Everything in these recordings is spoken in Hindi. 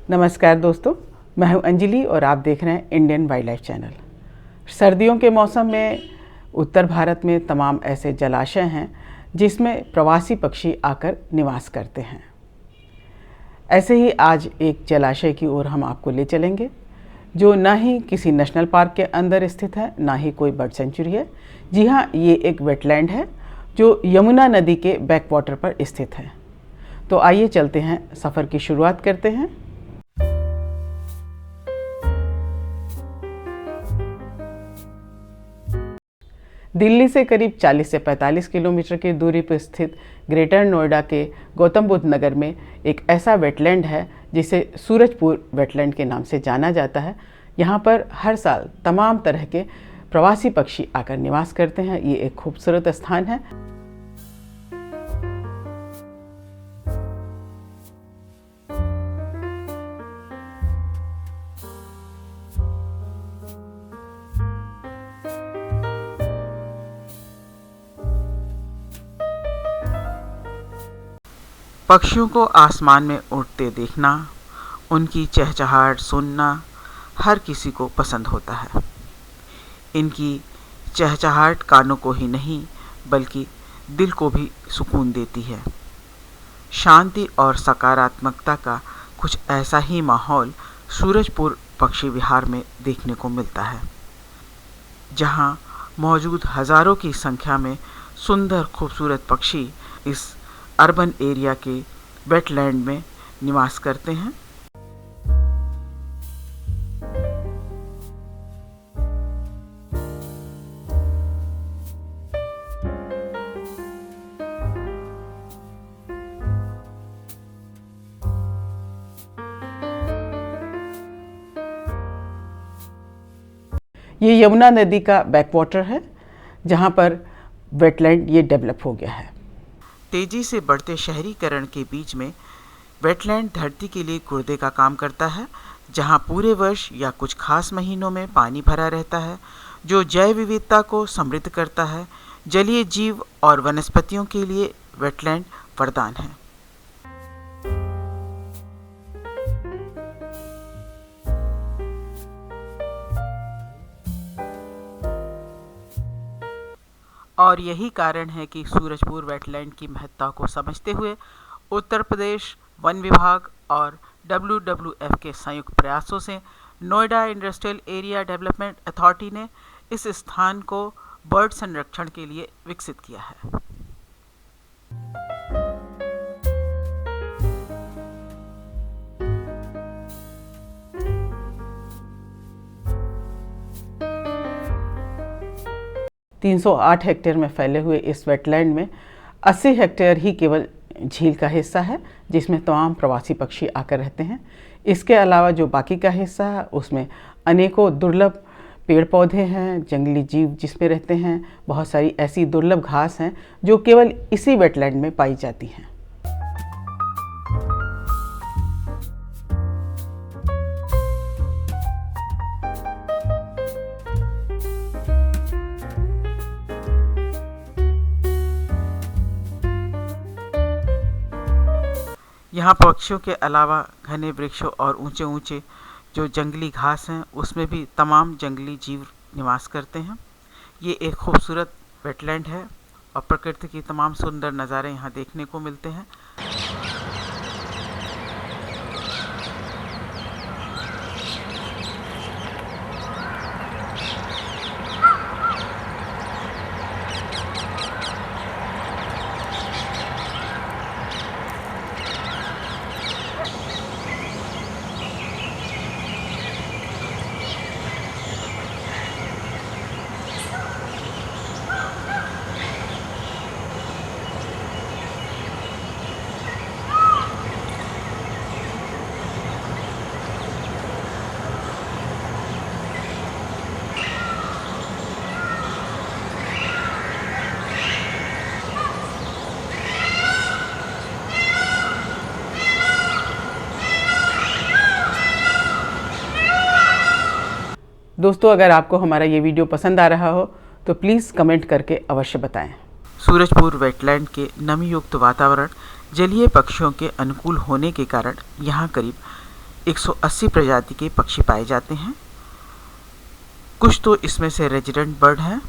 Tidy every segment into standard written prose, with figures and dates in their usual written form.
नमस्कार दोस्तों, मैं हूं अंजलि और आप देख रहे हैं इंडियन वाइल्ड लाइफ चैनल। सर्दियों के मौसम में उत्तर भारत में तमाम ऐसे जलाशय हैं जिसमें प्रवासी पक्षी आकर निवास करते हैं। ऐसे ही आज एक जलाशय की ओर हम आपको ले चलेंगे जो ना ही किसी नेशनल पार्क के अंदर स्थित है, ना ही कोई बर्ड सेंचुरी है। जी हाँ, ये एक वेटलैंड है जो यमुना नदी के बैकवाटर पर स्थित है। तो आइए चलते हैं, सफ़र की शुरुआत करते हैं। दिल्ली से करीब 40 से 45 किलोमीटर की दूरी पर स्थित ग्रेटर नोएडा के गौतम बुद्ध नगर में एक ऐसा वेटलैंड है जिसे सूरजपुर वेटलैंड के नाम से जाना जाता है। यहाँ पर हर साल तमाम तरह के प्रवासी पक्षी आकर निवास करते हैं। ये एक खूबसूरत स्थान है। पक्षियों को आसमान में उड़ते देखना, उनकी चहचहाहट सुनना हर किसी को पसंद होता है। इनकी चहचहाहट कानों को ही नहीं बल्कि दिल को भी सुकून देती है। शांति और सकारात्मकता का कुछ ऐसा ही माहौल सूरजपुर पक्षी विहार में देखने को मिलता है, जहां मौजूद हज़ारों की संख्या में सुंदर खूबसूरत पक्षी इस अर्बन एरिया के वेटलैंड में निवास करते हैं। ये यमुना नदी का बैकवाटर है जहाँ पर वेटलैंड ये डेवलप हो गया है। तेजी से बढ़ते शहरीकरण के बीच में वेटलैंड धरती के लिए गुर्दे का काम करता है, जहां पूरे वर्ष या कुछ खास महीनों में पानी भरा रहता है जो जैव विविधता को समृद्ध करता है। जलीय जीव और वनस्पतियों के लिए वेटलैंड वरदान है। और यही कारण है कि सूरजपुर वेटलैंड की महत्ता को समझते हुए उत्तर प्रदेश वन विभाग और WWF के संयुक्त प्रयासों से Noida industrial area development authority ने इस स्थान को बर्ड संरक्षण के लिए विकसित किया है। (308 हेक्टेयर में फैले हुए इस वेटलैंड में 80 हेक्टेयर ही केवल झील का हिस्सा है जिसमें तमाम प्रवासी पक्षी आकर रहते हैं। इसके अलावा जो बाकी का हिस्सा है उसमें अनेकों दुर्लभ पेड़ पौधे हैं, जंगली जीव जिसमें रहते हैं, बहुत सारी ऐसी दुर्लभ घास हैं जो केवल इसी वेटलैंड में पाई जाती हैं। यहाँ पक्षियों के अलावा घने वृक्षों और ऊंचे ऊंचे जो जंगली घास हैं उसमें भी तमाम जंगली जीव निवास करते हैं। ये एक खूबसूरत वेटलैंड है और प्रकृति की तमाम सुंदर नज़ारे यहाँ देखने को मिलते हैं। दोस्तों, अगर आपको हमारा ये वीडियो पसंद आ रहा हो तो प्लीज़ कमेंट करके अवश्य बताएं। सूरजपुर वेटलैंड के नमी युक्त वातावरण जलीय पक्षियों के अनुकूल होने के कारण यहाँ करीब 180 प्रजाति के पक्षी पाए जाते हैं। कुछ तो इसमें से रेजिडेंट बर्ड हैं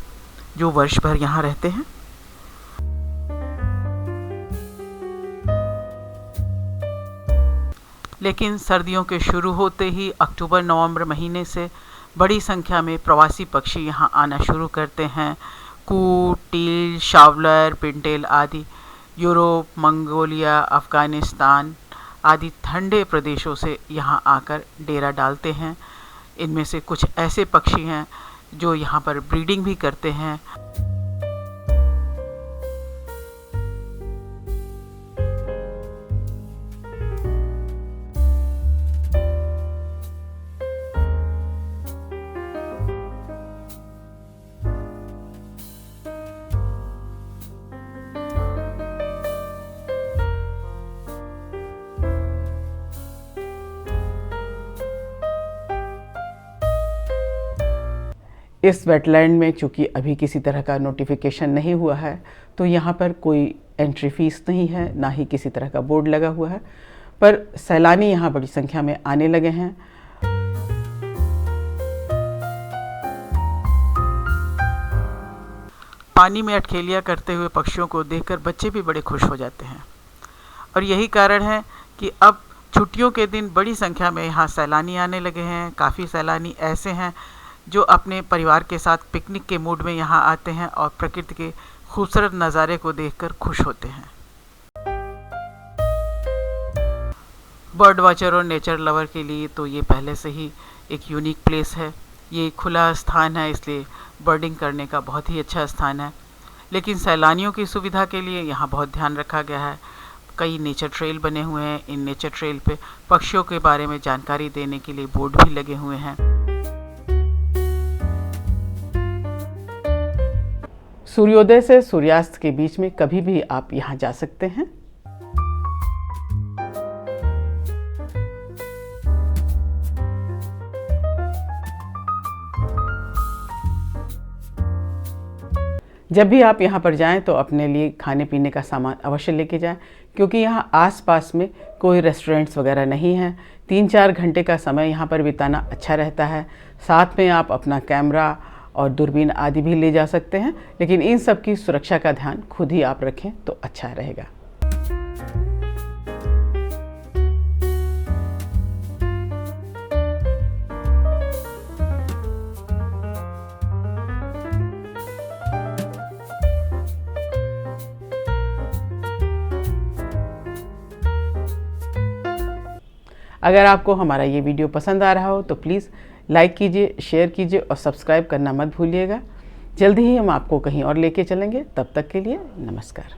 जो वर्ष भर यहाँ रहते हैं। लेकिन सर्दियों के शुरू होते ही अक्टूबर-नवंबर महीने से बड़ी संख्या में प्रवासी पक्षी यहाँ आना शुरू करते हैं। कूट, टील, शावलर, पिनटेल आदि यूरोप, मंगोलिया, अफ़गानिस्तान आदि ठंडे प्रदेशों से यहाँ आकर डेरा डालते हैं। इनमें से कुछ ऐसे पक्षी हैं जो यहाँ पर ब्रीडिंग भी करते हैं। इस वेटलैंड में चूँकि अभी किसी तरह का नोटिफिकेशन नहीं हुआ है, तो यहाँ पर कोई एंट्री फीस नहीं है, ना ही किसी तरह का बोर्ड लगा हुआ है, पर सैलानी यहाँ बड़ी संख्या में आने लगे हैं। पानी में अठखेलियाँ करते हुए पक्षियों को देखकर बच्चे भी बड़े खुश हो जाते हैं और यही कारण है कि अब छुट्टियों के दिन बड़ी संख्या में यहाँ सैलानी आने लगे हैं। काफ़ी सैलानी ऐसे हैं जो अपने परिवार के साथ पिकनिक के मूड में यहाँ आते हैं और प्रकृति के खूबसूरत नज़ारे को देखकर खुश होते हैं। बर्ड वॉचर और नेचर लवर के लिए तो ये पहले से ही एक यूनिक प्लेस है। ये खुला स्थान है, इसलिए बर्डिंग करने का बहुत ही अच्छा स्थान है। लेकिन सैलानियों की सुविधा के लिए यहाँ बहुत ध्यान रखा गया है। कई नेचर ट्रेल बने हुए हैं। इन नेचर ट्रेल पे पक्षियों के बारे में जानकारी देने के लिए बोर्ड भी लगे हुए हैं। सूर्योदय से सूर्यास्त के बीच में कभी भी आप यहाँ जा सकते हैं। जब भी आप यहाँ पर जाएं तो अपने लिए खाने पीने का सामान अवश्य लेके जाएं, क्योंकि यहाँ आसपास में कोई रेस्टोरेंट्स वगैरह नहीं है। 3-4 घंटे का समय यहाँ पर बिताना अच्छा रहता है। साथ में आप अपना कैमरा और दूरबीन आदि भी ले जा सकते हैं, लेकिन इन सब की सुरक्षा का ध्यान खुद ही आप रखें तो अच्छा रहेगा। अगर आपको हमारा ये वीडियो पसंद आ रहा हो तो प्लीज़ लाइक कीजिए, शेयर कीजिए और सब्सक्राइब करना मत भूलिएगा। जल्दी ही हम आपको कहीं और लेके चलेंगे। तब तक के लिए नमस्कार।